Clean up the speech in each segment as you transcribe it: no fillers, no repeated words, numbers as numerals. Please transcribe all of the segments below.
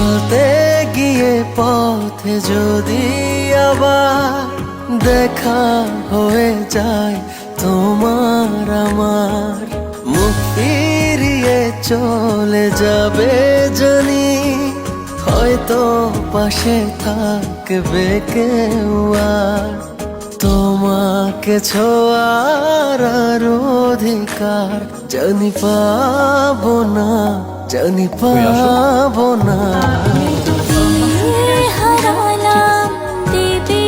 চলতে গিয়ে পথে যদি আবার দেখা হয়ে যায় তোমার আমার, মুখ ফিরিয়ে চলে যাবে জানি, হয়তো পাশে থাকবে কেউ আর। তোমাকে ছোঁয়ার আর অধিকার জানি পাবো না, জানি পাবো না। হারালাম দেবে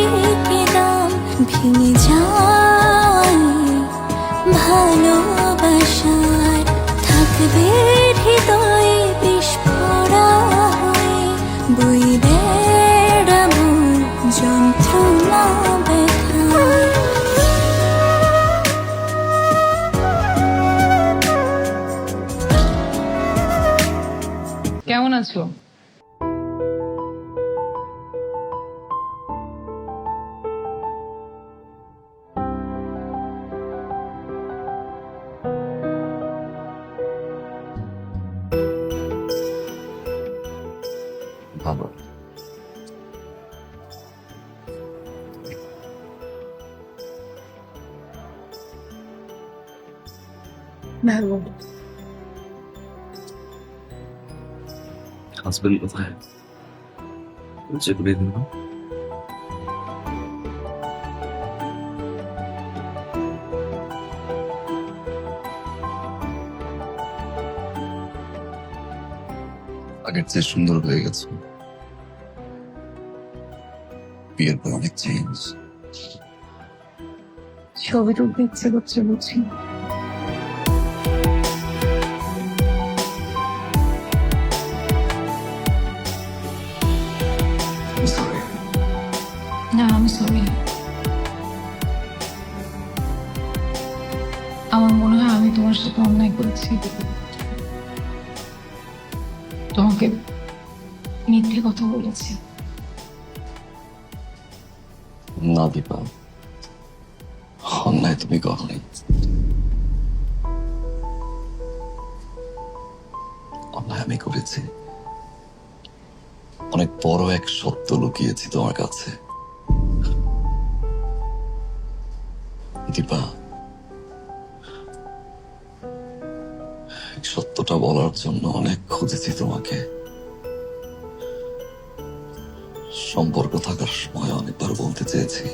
কে দাম, ভেঙে যায় ভালোবাসার, থাকবে হৃদয়ে বিস্ফোরা হয়ে, বই বেড়াবো যন্ত্রণা ব্যথায়। কেমন আছো? ভালো। ভালো। হাজবেন্ড কোথায়? চেক করে দিন। আগের চেয়ে সুন্দর হয়ে গেছে, বিয়ের পর অনেক চেঞ্জ। ছবি তুলতে ইচ্ছে করছে বুঝছি। না আমি সরি। আমার মনে হয় আমি তোমার সাথে অন্যায় করেছি, তোমাকে মিথ্যে কথা বলেছি। না দীপা, অন্যায় তুমি কখনোই। অন্যায় আমি করেছি, অনেক বড় এক সত্য লুকিয়েছি তোমার কাছে। দীপা, সত্যটা বলার জন্য অনেক খুঁজেছি তোমাকে। সম্পর্ক থাকার সময় অনেকবার বলতে চেয়েছি,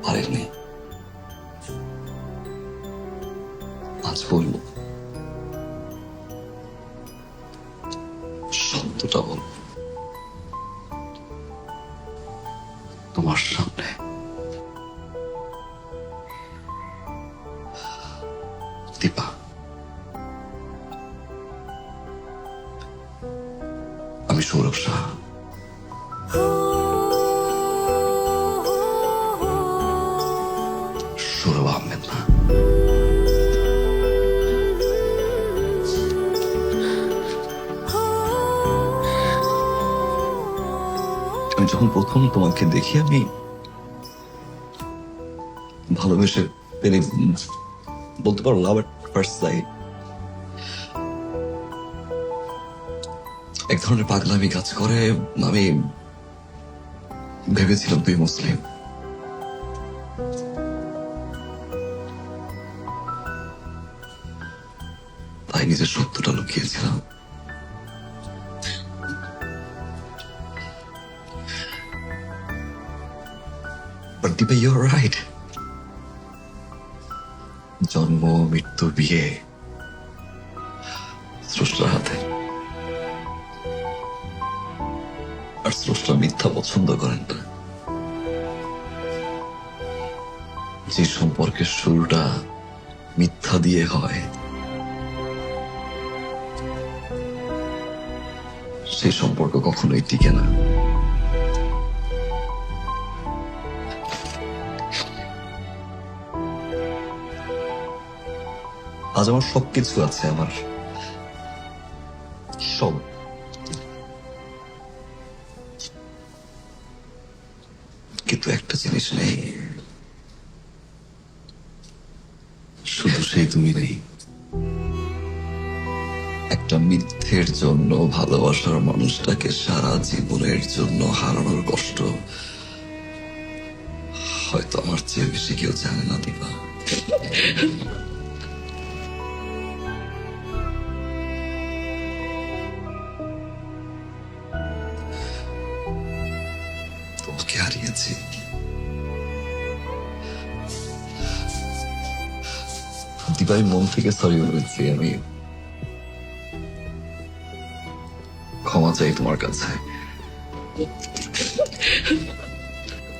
পারিনি। আজ বলবো, সত্যটা বলবো তোমার সামনে। দীপা, আমি সৌরভ শাহ। সৌরভ আহমেদ না। আমি যখন প্রথম তোমাকে দেখি, আমি ভালোবেসে পেরে, বলতে পারো লাভ এট ফার্স্ট সাইট। এক ধরনের পাগলামি কাজ করে। আমি ভেবেছিলাম তুই মুসলিম। তাই নিজের সত্যটা লুকিয়েছিলাম। But Deepa, you're right. জন্ম, মৃত্যু, বিয়ে স্রষ্টার হাতে। আর স্রষ্টা মিথ্যা পছন্দ করেন না। যে সম্পর্কের শুরুটা মিথ্যা দিয়ে হয়, সেই সম্পর্ক কখনোই টিকে না। আজ আমার সবকিছু আছে, আমার সব, কিন্তু একটা জিনিস নেই, শুধু সেই তুমি নেই। একটা মিথ্যের জন্য ভালোবাসার মানুষটাকে সারা জীবনের জন্য হারানোর কষ্ট হয়তো আমার চেয়ে বেশি কেউ জানে না দীপা। তোমাকে হারিয়েছি, দীপা আমি মন থেকে সরি বলেছি। আমি ক্ষমা চাই তোমার কাছে।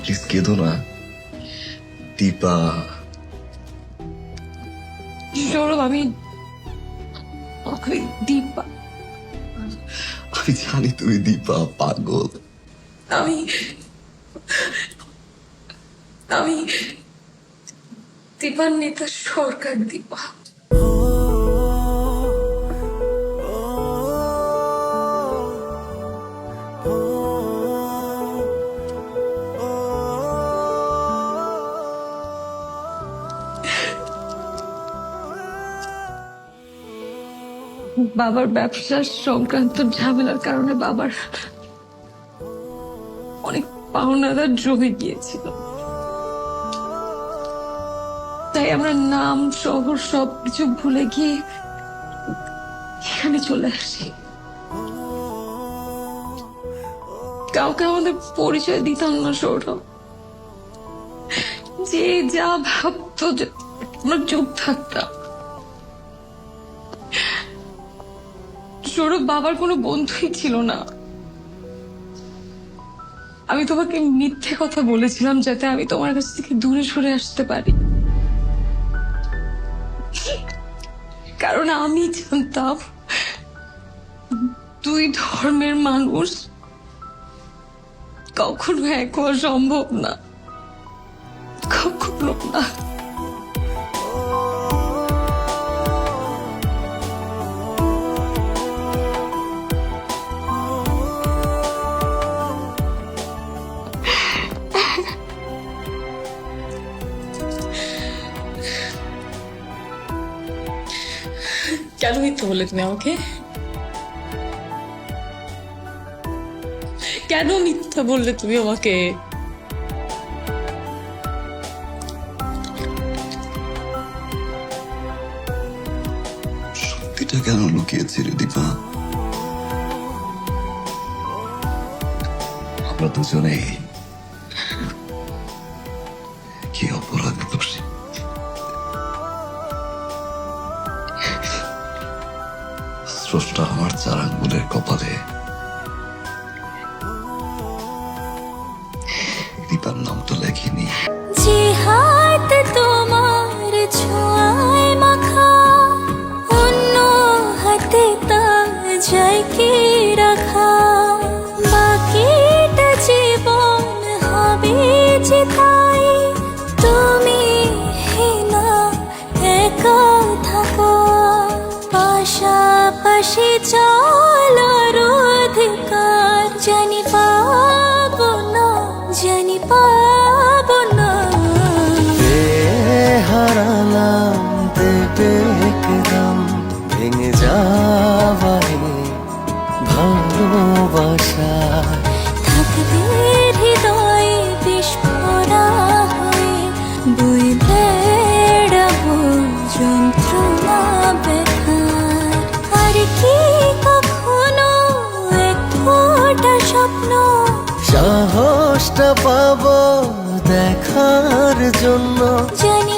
প্লিজ কেঁদো না দীপা। সৌরভ, আমি দীপা, আমি জানি তুমি দীপা পাগল। আমি আমি দীপান্বিতা সরকার, দীপা। বাবার ব্যবসার সংক্রান্ত ঝামেলার কারণে বাবার অনেক পাওনাদার জমে গিয়েছিল, তাই আমরা নাম শহর সবকিছু ভুলে গিয়ে এখানে চলে আসি। কাউকে আমাদের পরিচয় দিতাম না সৌরভ। যে যা ভাবতো আমরা চুপ থাকতাম। সৌরভ, বাবার কোনো বন্ধুই ছিল না। আমি তোমাকে মিথ্যে কথা বলেছিলাম যাতে আমি তোমার কাছ থেকে দূরে সরে আসতে পারি, কারণ আমি জানতাম দুই ধর্মের মানুষ কখনো এক হওয়া সম্ভব না, কখনো না। কেন মিথ্যা বললে তুমি আমাকে? কেন মিথ্যা বললে তুমি আমাকে? সত্যিটা কেন লুকিয়েছিলে দীপা? আমরা দুজনেই কি অপরাধ দোষী। স্রষ্টা আমার 4 আঙ্গুলের কপালে দীপার নাম তো লেখিনি। যে হাত তোমার ছোঁয়ায় মাখা, অন্য হাতে তা যায় কি রাখা। বাকিটা জীবন হবে যে তাই, তুমি না একা থাকো। পাশাপাশি চলার অধিকার জানি পাবো না, জানি পাবো না। হারালাম দেবে একদম ভেঙে যাওয়ায় ভালোবাসা। থাকবে হৃদয়ে বিস্ফোরা হয়ে, বই বেড়াবো যন্ত্রণা ব্যথার। আর কি কখনো এক ফোঁটা স্বপ্ন সাহসটা পাবো দেখার জন্য জানি